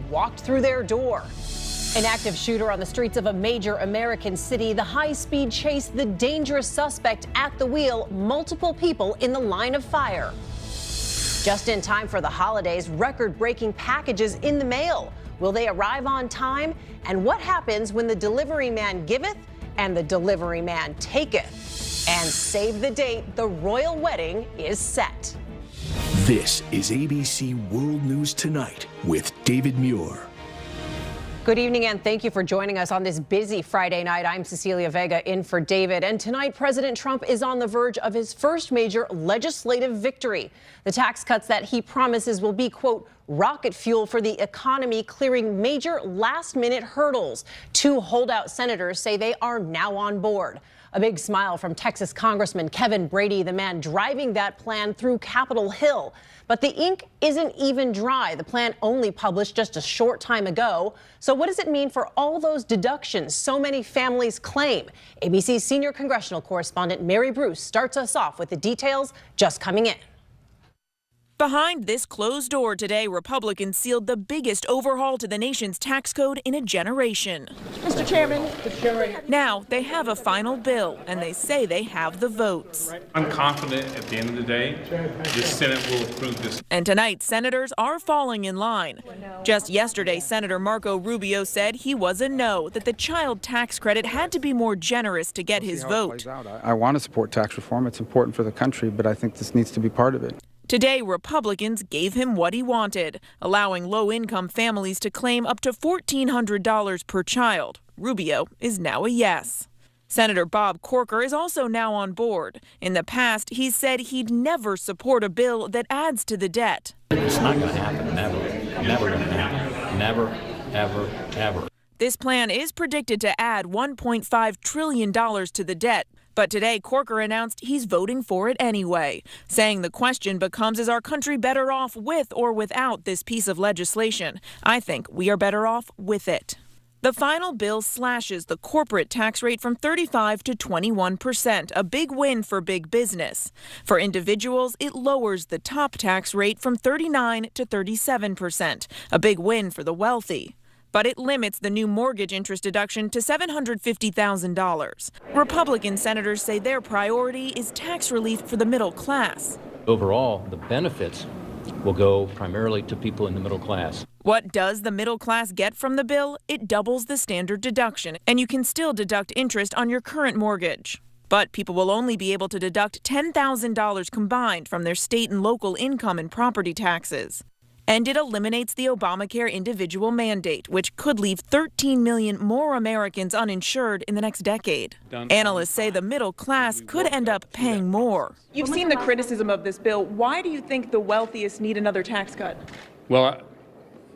walked through their door. An active shooter on the streets of a major American city, the high-speed chase, the dangerous suspect at the wheel, multiple people in the line of fire. Just in time for the holidays, record-breaking packages in the mail. Will they arrive on time? And what happens when the delivery man giveth and the delivery man taketh? And save the date, the royal wedding is set. This is ABC World News Tonight with David Muir. Good evening and thank you for joining us on this busy Friday night. I'm Cecilia Vega in for David. And tonight, President Trump is on the verge of his first major legislative victory. The tax cuts that he promises will be, quote, rocket fuel for the economy, clearing major last-minute hurdles. Two holdout senators say they are now on board. A big smile from Texas Congressman Kevin Brady, the man driving that plan through Capitol Hill. But the ink isn't even dry. The plan only published just a short time ago. So what does it mean for all those deductions so many families claim? ABC's senior congressional correspondent Mary Bruce starts us off with the details just coming in. Behind this closed door today, Republicans sealed the biggest overhaul to the nation's tax code in a generation. Mr. Chairman. Now they have a final bill, and they say they have the votes. I'm confident at the end of the day, the Senate will approve this. And tonight, senators are falling in line. Just yesterday, Senator Marco Rubio said he was a no, that the child tax credit had to be more generous to get his vote. I want to support tax reform. It's important for the country, but I think this needs to be part of it. Today, Republicans gave him what he wanted, allowing low-income families to claim up to $1,400 per child. Rubio is now a yes. Senator Bob Corker is also now on board. In the past, he said he'd never support a bill that adds to the debt. It's not going to happen, never. Never going to happen. Never, ever, ever. This plan is predicted to add $1.5 trillion to the debt. But today, Corker announced he's voting for it anyway, saying the question becomes, is our country better off with or without this piece of legislation? I think we are better off with it. The final bill slashes the corporate tax rate from 35 to 21%, a big win for big business. For individuals, it lowers the top tax rate from 39 to 37%, a big win for the wealthy. But it limits the new mortgage interest deduction to $750,000. Republican senators say their priority is tax relief for the middle class. Overall, the benefits will go primarily to people in the middle class. What does the middle class get from the bill? It doubles the standard deduction, and you can still deduct interest on your current mortgage. But people will only be able to deduct $10,000 combined from their state and local income and property taxes. And it eliminates the Obamacare individual mandate, which could leave 13 million more Americans uninsured in the next decade. Analysts say the middle class could end up paying more. You've seen the criticism of this bill. Why do you think the wealthiest need another tax cut? Well,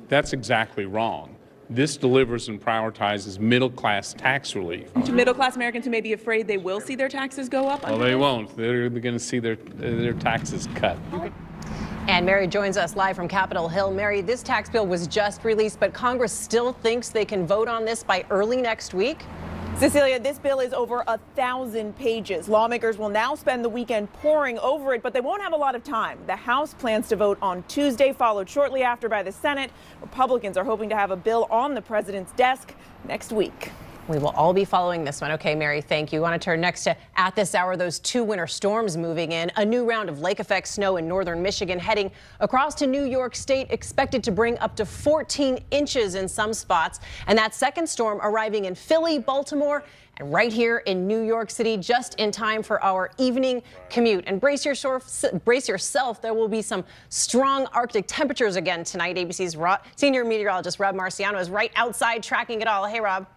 that's exactly wrong. This delivers and prioritizes middle-class tax relief. To middle-class Americans who may be afraid they will see their taxes go up? Well, they won't. They're going to see their taxes cut. And Mary joins us live from Capitol Hill. Mary, this tax bill was just released, but Congress still thinks they can vote on this by early next week? Cecilia, this bill is over 1,000 pages. Lawmakers will now spend the weekend poring over it, but they won't have a lot of time. The House plans to vote on Tuesday, followed shortly after by the Senate. Republicans are hoping to have a bill on the president's desk next week. We will all be following this one. Okay, Mary, thank you. I want to turn next to, at this hour, those two winter storms moving in. A new round of lake effect snow in northern Michigan heading across to New York State, expected to bring up to 14 inches in some spots. And that second storm arriving in Philly, Baltimore, and right here in New York City, just in time for our evening commute. And brace yourself, there will be some strong Arctic temperatures again tonight. ABC's senior meteorologist Rob Marciano is right outside tracking it all. Hey, Rob.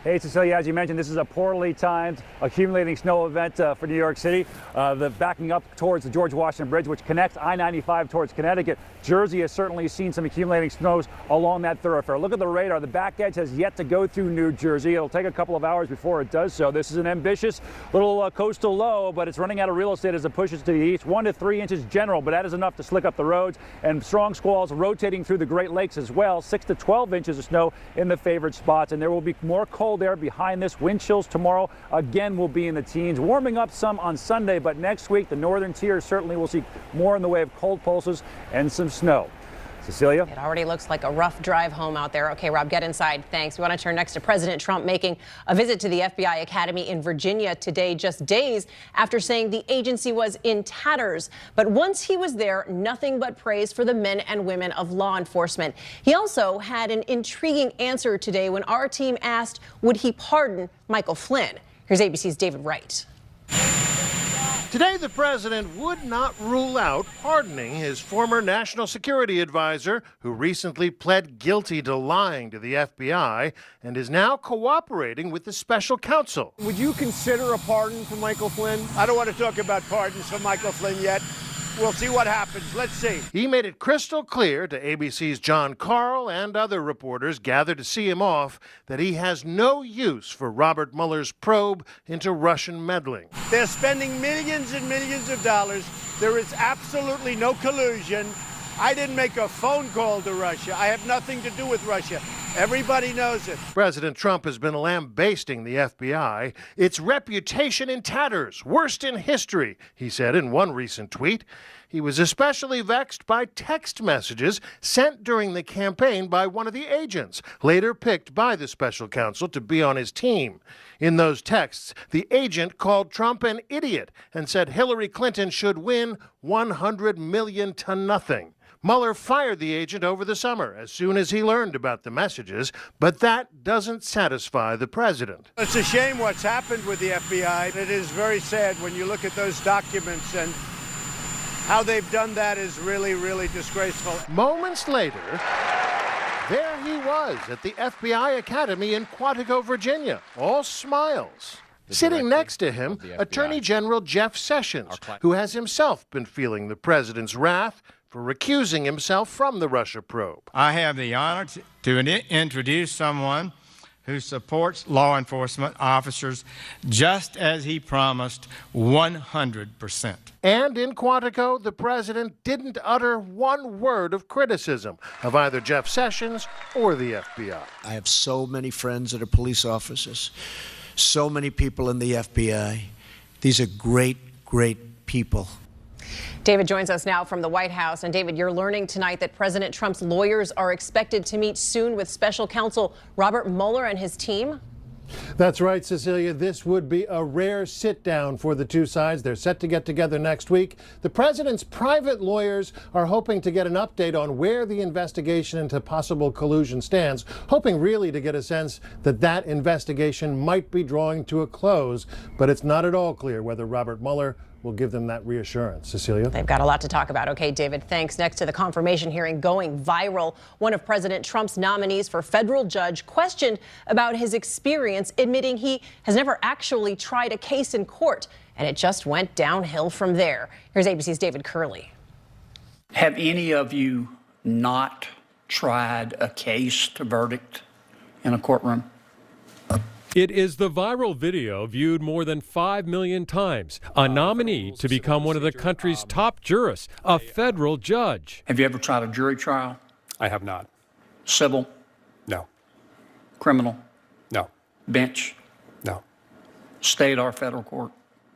Hey, Cecilia, as you mentioned, this is a poorly timed accumulating snow event for New York City. The backing up towards the George Washington Bridge, which connects I-95 towards Connecticut. Jersey has certainly seen some accumulating snows along that thoroughfare. Look at the radar. The back edge has yet to go through New Jersey. It'll take a couple of hours before it does so. This is an ambitious little coastal low, but it's running out of real estate as it pushes to the east. 1 to 3 inches general, but that is enough to slick up the roads. And strong squalls rotating through the Great Lakes as well. 6 to 12 inches of snow in the favored spots. And there will be more cold air behind this. Wind chills tomorrow again will be in the teens, warming up some on Sunday, but next week the northern tier certainly will see more in the way of cold pulses and some snow. Cecilia? It already looks like a rough drive home out there. Okay, Rob, get inside. Thanks. We want to turn next to President Trump making a visit to the FBI Academy in Virginia today, just days after saying the agency was in tatters. But once he was there, nothing but praise for the men and women of law enforcement. He also had an intriguing answer today when our team asked, would he pardon Michael Flynn? Here's ABC's David Wright. Today, the president would not rule out pardoning his former national security advisor, who recently pled guilty to lying to the FBI and is now cooperating with the special counsel. Would you consider a pardon for Michael Flynn? I don't want to talk about pardons for Michael Flynn yet. We'll see what happens. Let's see. He made it crystal clear to ABC's John Karl and other reporters gathered to see him off that he has no use for Robert Mueller's probe into Russian meddling. They're spending millions and millions of dollars. There is absolutely no collusion. I didn't make a phone call to Russia. I have nothing to do with Russia. Everybody knows it. President Trump has been lambasting the FBI. Its reputation in tatters, worst in history, he said in one recent tweet. He was especially vexed by text messages sent during the campaign by one of the agents, later picked by the special counsel to be on his team. In those texts, the agent called Trump an idiot and said Hillary Clinton should win 100 million to nothing. Mueller fired the agent over the summer as soon as he learned about the messages, but that doesn't satisfy the president. It's a shame what's happened with the FBI. It is very sad when you look at those documents, and how they've done that is really, really disgraceful. Moments later, there he was at the FBI Academy in Quantico, Virginia, all smiles. Sitting next to him, Attorney General Jeff Sessions, who has himself been feeling the president's wrath for recusing himself from the Russia probe. I have the honor to introduce someone who supports law enforcement officers just as he promised, 100%. And in Quantico, the president didn't utter one word of criticism of either Jeff Sessions or the FBI. I have so many friends that are police officers, so many people in the FBI. These are great, great people. David joins us now from the White House. And David, you're learning tonight that President Trump's lawyers are expected to meet soon with special counsel Robert Mueller and his team. That's right, Cecilia. This would be a rare sit-down for the two sides. They're set to get together next week. The president's private lawyers are hoping to get an update on where the investigation into possible collusion stands, hoping really to get a sense that that investigation might be drawing to a close. But it's not at all clear whether Robert Mueller will give them that reassurance. Cecilia? They've got a lot to talk about. Okay, David, thanks. Next to the confirmation hearing going viral, one of President Trump's nominees for federal judge questioned about his experience, admitting he has never actually tried a case in court, and it just went downhill from there. Here's ABC's David Curley. Have any of you not tried a case to verdict in a courtroom? It is the viral video viewed more than 5 million times. A nominee to become one of the country's top jurists, a federal judge. Have you ever tried a jury trial? I have not. Civil? No. Criminal? No. Bench? No. State or federal court?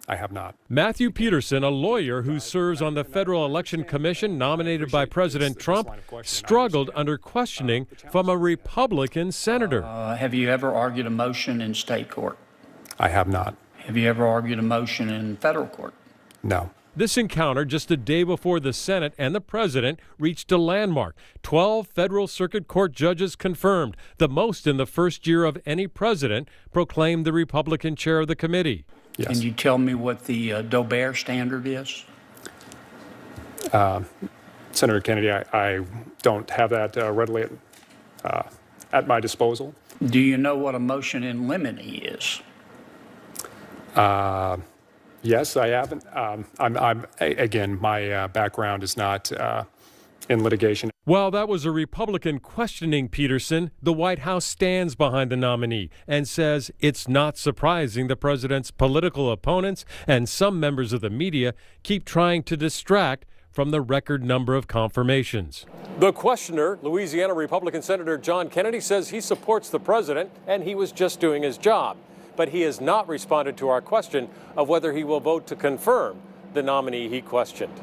I have not. Matthew Peterson, a lawyer who serves on the Federal Election Commission nominated by President Trump, struggled under questioning from a Republican senator. Have you ever argued a motion in state court? I have not. Have you ever argued a motion in federal court? No. This encounter just a day before the Senate and the president reached a landmark. 12 federal circuit court judges confirmed, the most in the first year of any president, proclaimed the Republican chair of the committee. Yes. Can you tell me what the Dober standard is? Senator Kennedy, I don't have that readily at my disposal. Do you know what a motion in limine is? Yes, I haven't. Again, my background is not in litigation. While that was a Republican questioning Peterson, the White House stands behind the nominee and says it's not surprising the president's political opponents and some members of the media keep trying to distract from the record number of confirmations. The questioner, Louisiana Republican Senator John Kennedy, says he supports the president and he was just doing his job. But he has not responded to our question of whether he will vote to confirm the nominee he questioned.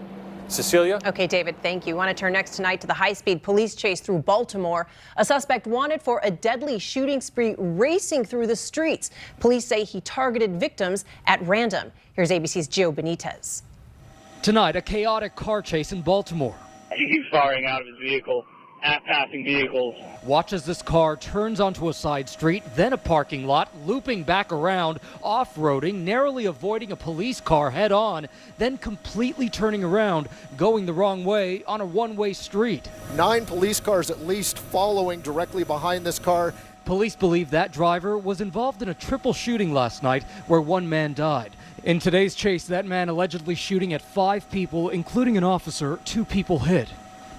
Cecilia? Okay, David, thank you. I want to turn next tonight to the high-speed police chase through Baltimore. A suspect wanted for a deadly shooting spree racing through the streets. Police say he targeted victims at random. Here's ABC's Gio Benitez. Tonight, a chaotic car chase in Baltimore. He keeps firing out of his vehicle at passing vehicles. Watch as this car turns onto a side street, then a parking lot, looping back around, off-roading, narrowly avoiding a police car head-on, then completely turning around, going the wrong way on a one-way street. 9 police cars at least following directly behind this car. Police believe that driver was involved in a triple shooting last night where 1 man died. In today's chase, that man allegedly shooting at 5 people, including an officer, 2 people hit.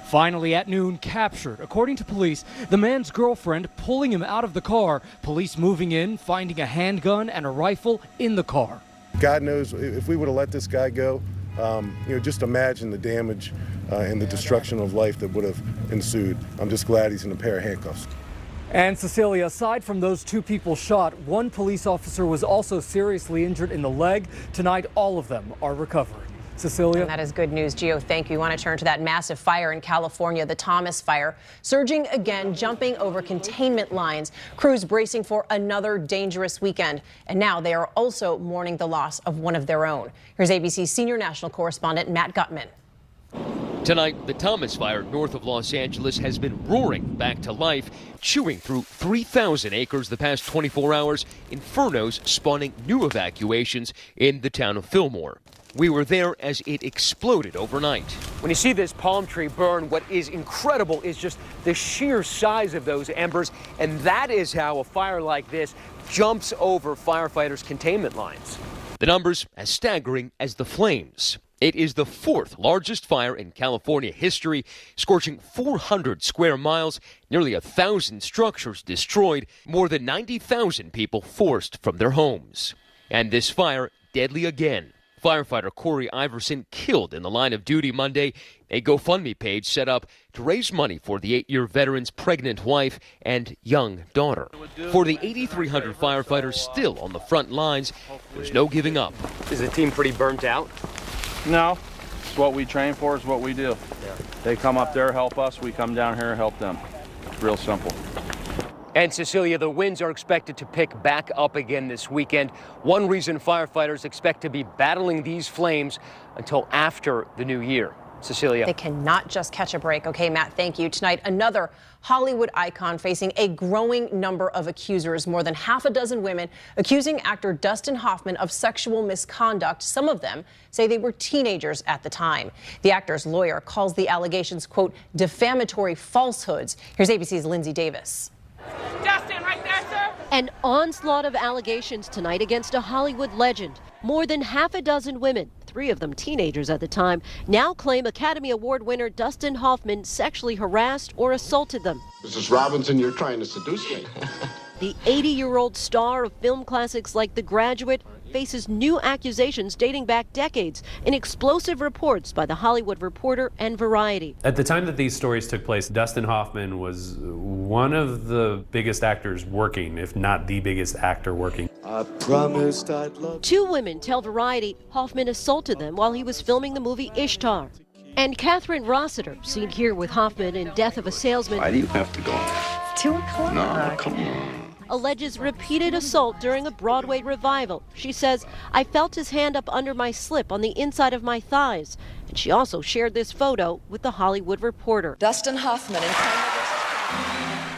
Finally, at noon, captured. According to police, the man's girlfriend pulling him out of the car. Police moving in, finding a handgun and a rifle in the car. God knows if we would have let this guy go, just imagine the damage and the destruction of life that would have ensued. I'm just glad he's in a pair of handcuffs. And Cecilia, aside from those 2 people shot, 1 police officer was also seriously injured in the leg. Tonight, all of them are recovering. Cecilia? And that is good news, Gio. Thank you. We want to turn to that massive fire in California, the Thomas Fire, surging again, jumping over containment lines. Crews bracing for another dangerous weekend. And now they are also mourning the loss of one of their own. Here's ABC's senior national correspondent, Matt Gutman. Tonight, the Thomas Fire north of Los Angeles has been roaring back to life, chewing through 3,000 acres the past 24 hours, infernos spawning new evacuations in the town of Fillmore. We were there as it exploded overnight. When you see this palm tree burn, what is incredible is just the sheer size of those embers, and that is how a fire like this jumps over firefighters' containment lines. The numbers as staggering as the flames. It is the 4th largest fire in California history, scorching 400 square miles, nearly 1,000 structures destroyed, more than 90,000 people forced from their homes. And this fire deadly again. Firefighter Corey Iverson killed in the line of duty Monday. A GoFundMe page set up to raise money for the 8-year veteran's pregnant wife and young daughter. For the 8,300 firefighters still on the front lines, there's no giving up. Is the team pretty burnt out? No. It's what we train for, is what we do. Yeah. They come up there, help us. We come down here and help them. It's real simple. And Cecilia, the winds are expected to pick back up again this weekend. One reason firefighters expect to be battling these flames until after the new year. Cecilia. They cannot just catch a break. Okay, Matt, thank you. Tonight, another Hollywood icon facing a growing number of accusers. More than half a dozen women accusing actor Dustin Hoffman of sexual misconduct. Some of them say they were teenagers at the time. The actor's lawyer calls the allegations, quote, defamatory falsehoods. Here's ABC's Lindsay Davis. Dustin, right there, sir. An onslaught of allegations tonight against a Hollywood legend. More than half a dozen women, 3 of them teenagers at the time, now claim Academy Award winner Dustin Hoffman sexually harassed or assaulted them. Mrs. Robinson, you're trying to seduce me. The 80-year-old star of film classics like The Graduate faces new accusations dating back decades in explosive reports by The Hollywood Reporter and Variety. At the time that these stories took place, Dustin Hoffman was one of the biggest actors working, if not the biggest actor working. I promised I'd love 2 women tell Variety Hoffman assaulted them while he was filming the movie Ishtar. And Catherine Rossiter, seen here with Hoffman in Death of a Salesman. Why do you have to go? It's 2 o'clock. No, come on. Alleges repeated assault during a Broadway revival. She says, I felt his hand up under my slip on the inside of my thighs. And she also shared this photo with The Hollywood Reporter. Dustin Hoffman in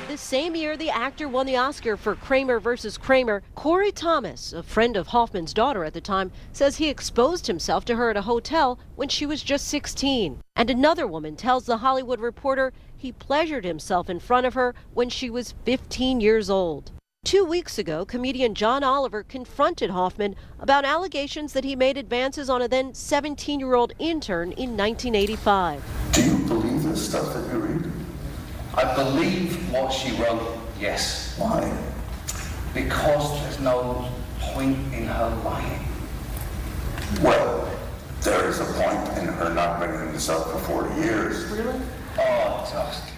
The same year the actor won the Oscar for Kramer vs. Kramer, Corey Thomas, a friend of Hoffman's daughter at the time, says he exposed himself to her at a hotel when she was just 16. And another woman tells The Hollywood Reporter he pleasured himself in front of her when she was 15 years old. 2 weeks ago, comedian John Oliver confronted Hoffman about allegations that he made advances on a then 17-year-old intern in 1985. Do you believe the stuff that you read? I believe what she wrote, yes. Why? Because there's no point in her lying. Well, there is a point in her not bringing this up for 40 years. Really? Oh, Dustin.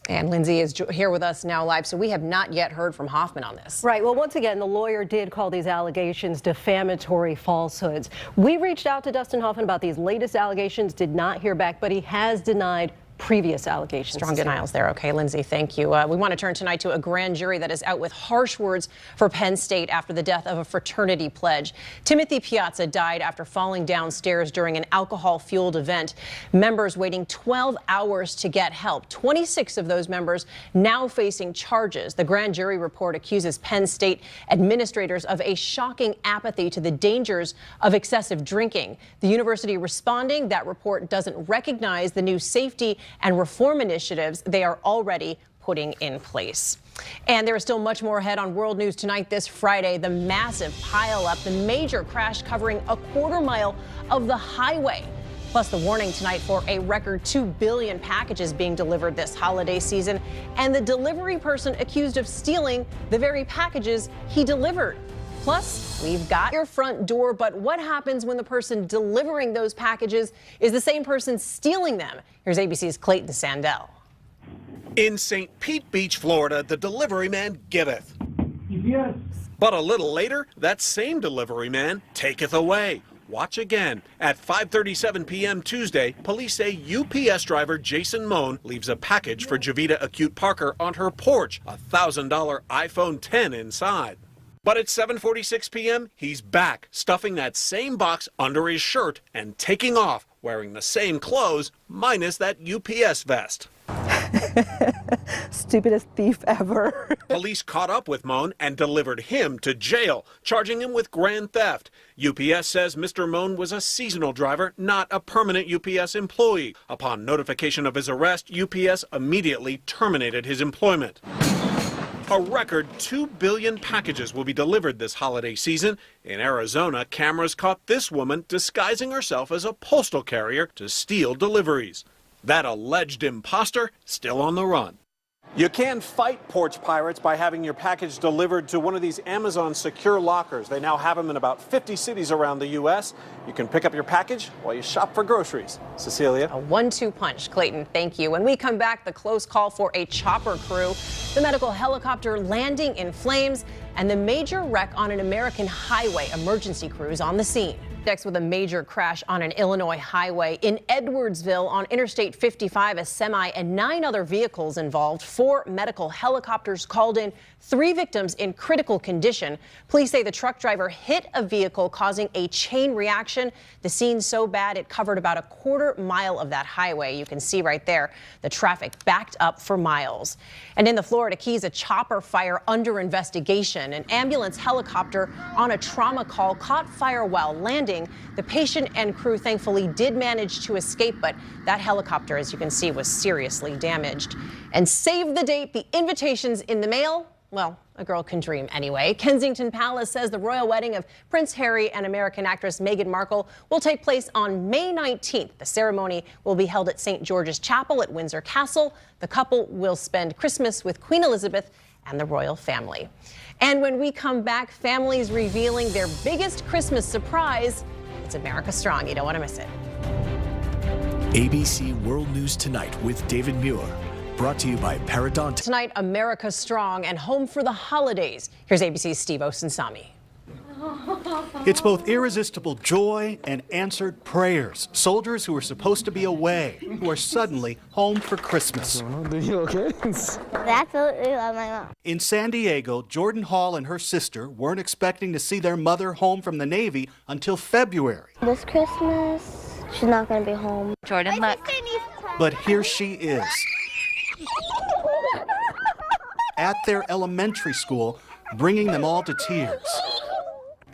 And Lindsay is here with us now live, so we have not yet heard from Hoffman on this. Right. Well, once again, the lawyer did call these allegations defamatory falsehoods. We reached out to Dustin Hoffman about these latest allegations, did not hear back, but he has denied previous allegations. Strong denials there. Okay, Lindsay, thank you. We want to turn tonight to a grand jury that is out with harsh words for Penn State after the death of a fraternity pledge. Timothy Piazza died after falling downstairs during an alcohol-fueled event. Members waiting 12 hours to get help. 26 of those members now facing charges. The grand jury report accuses Penn State administrators of a shocking apathy to the dangers of excessive drinking. The university responding, that report doesn't recognize the new safety and reform initiatives they are already putting in place. And there is still much more ahead on World News Tonight this Friday. The massive pileup, the major crash covering a quarter mile of the highway. Plus the warning tonight for a record 2 billion packages being delivered this holiday season, and the delivery person accused of stealing the very packages he delivered. Plus, we've got your front door, but what happens when the person delivering those packages is the same person stealing them? Here's ABC's Clayton Sandell. In St. Pete Beach, Florida, the delivery man giveth. Yes. But a little later, that same delivery man taketh away. Watch again. At 5:37 p.m. Tuesday, police say UPS driver Jason Moan leaves a package for Javita Acute Parker on her porch, a $1,000 iPhone 10 inside. But at 7:46 p.m., he's back, stuffing that same box under his shirt and taking off, wearing the same clothes, minus that UPS vest. Stupidest thief ever. Police caught up with Moan and delivered him to jail, charging him with grand theft. UPS says Mr. Moan was a seasonal driver, not a permanent UPS employee. Upon notification of his arrest, UPS immediately terminated his employment. A record 2 billion packages will be delivered this holiday season. In Arizona, cameras caught this woman disguising herself as a postal carrier to steal deliveries. That alleged imposter still on the run. You can fight porch pirates by having your package delivered to one of these Amazon secure lockers. They now have them in about 50 cities around the U.S. You can pick up your package while you shop for groceries. Cecilia? A 1-2 punch. Clayton, thank you. When we come back, the close call for a chopper crew, the medical helicopter landing in flames, and the major wreck on an American highway. Emergency crews on the scene. Next, with a major crash on an Illinois highway in Edwardsville on Interstate 55, a semi and 9 other vehicles involved. 4 medical helicopters called in, 3 victims in critical condition. Police say the truck driver hit a vehicle, causing a chain reaction. The scene so bad it covered about a quarter mile of that highway. You can see right there the traffic backed up for miles. And in the Florida Keys, a chopper fire under investigation. An ambulance helicopter on a trauma call caught fire while landing. The patient and crew thankfully did manage to escape, but that helicopter, as you can see, was seriously damaged. And save the date, the invitations in the mail. Well, a girl can dream anyway. Kensington Palace says the royal wedding of Prince Harry and American actress Meghan Markle will take place on May 19th. The ceremony will be held at St. George's Chapel at Windsor Castle. The couple will spend Christmas with Queen Elizabeth and the royal family. And when we come back, families revealing their biggest Christmas surprise. It's America Strong. You don't want to miss it. ABC World News Tonight with David Muir. Brought to you by Parodontax. Tonight, America Strong and home for the holidays. Here's ABC's Steve Osunsami. It's both irresistible joy and answered prayers. Soldiers who are supposed to be away, who are suddenly home for Christmas. Are you okay? Absolutely love my mom. In San Diego, Jordan Hall and her sister weren't expecting to see their mother home from the Navy until February. This Christmas, she's not going to be home. Jordan, look. But here she is. At their elementary school, bringing them all to tears.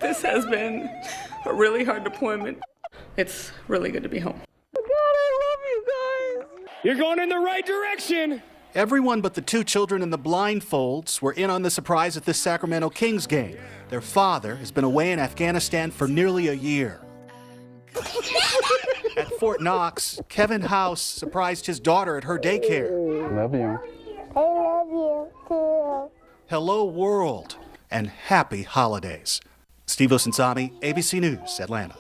This has been a really hard deployment. It's really good to be home. God, I love you guys. You're going in the right direction. Everyone but the 2 children in the blindfolds were in on the surprise at this Sacramento Kings game. Their father has been away in Afghanistan for nearly a year. At Fort Knox, Kevin House surprised his daughter at her daycare. Love you. I love you too. Hello, world, and happy holidays. Steve Osunsami, ABC News, Atlanta.